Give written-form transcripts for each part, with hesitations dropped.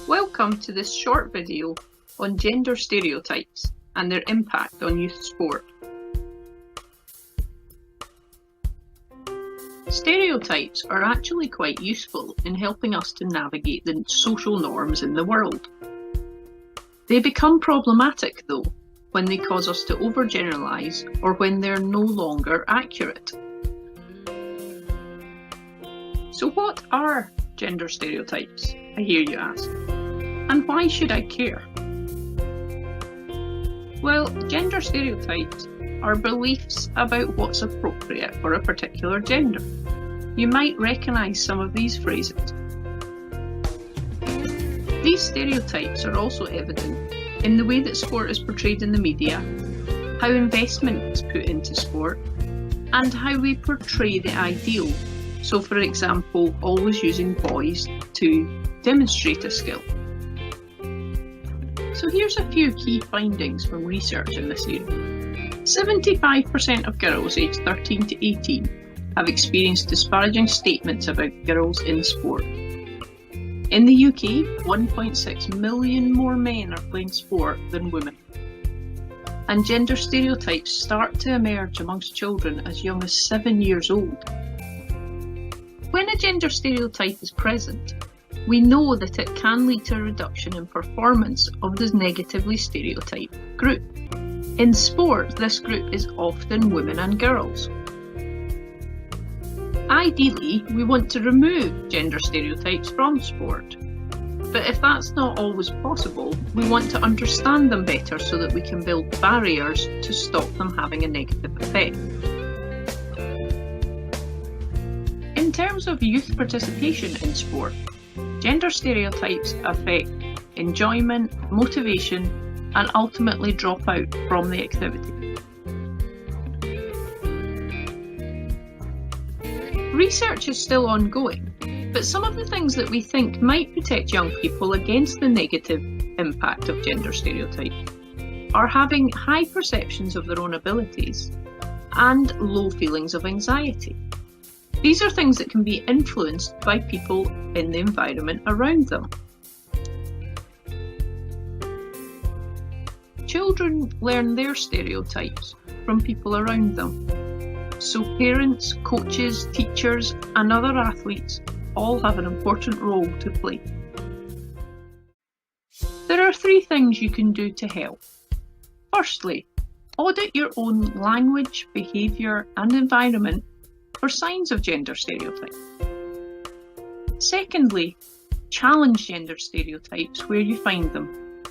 Welcome to this short video on gender stereotypes and their impact on youth sport. Stereotypes are actually quite useful in helping us to navigate the social norms in the world. They become problematic though when they cause us to overgeneralise or when they're no longer accurate. So what are gender stereotypes, I hear you ask, and why should I care? Well, gender stereotypes are beliefs about what's appropriate for a particular gender. You might recognise some of these phrases. These stereotypes are also evident in the way that sport is portrayed in the media, how investment is put into sport, and how we portray the ideal. So, for example, always using boys to demonstrate a skill. So here's a few key findings from research in this area. 75% of girls aged 13 to 18 have experienced disparaging statements about girls in sport. In the UK, 1.6 million more men are playing sport than women. And gender stereotypes start to emerge amongst children as young as 7 years old. When a gender stereotype is present, we know that it can lead to a reduction in performance of this negatively stereotyped group. In sport, this group is often women and girls. Ideally, we want to remove gender stereotypes from sport. But if that's not always possible, we want to understand them better so that we can build barriers to stop them having a negative effect. In terms of youth participation in sport, gender stereotypes affect enjoyment, motivation, and ultimately drop out from the activity. Research is still ongoing, but some of the things that we think might protect young people against the negative impact of gender stereotypes are having high perceptions of their own abilities and low feelings of anxiety. These are things that can be influenced by people in the environment around them. Children learn their stereotypes from people around them. So parents, coaches, teachers, and other athletes all have an important role to play. There are 3 things you can do to help. Firstly, audit your own language, behaviour, and environment for signs of gender stereotypes. Secondly, challenge gender stereotypes where you find them.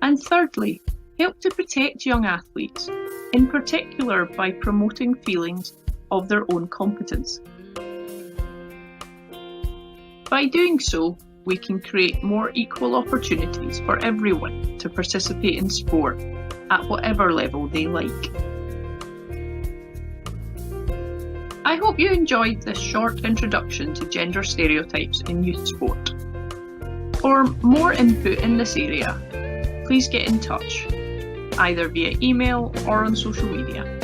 And thirdly, help to protect young athletes, in particular by promoting feelings of their own competence. By doing so, we can create more equal opportunities for everyone to participate in sport at whatever level they like. I hope you enjoyed this short introduction to gender stereotypes in youth sport. For more input in this area, please get in touch, either via email or on social media.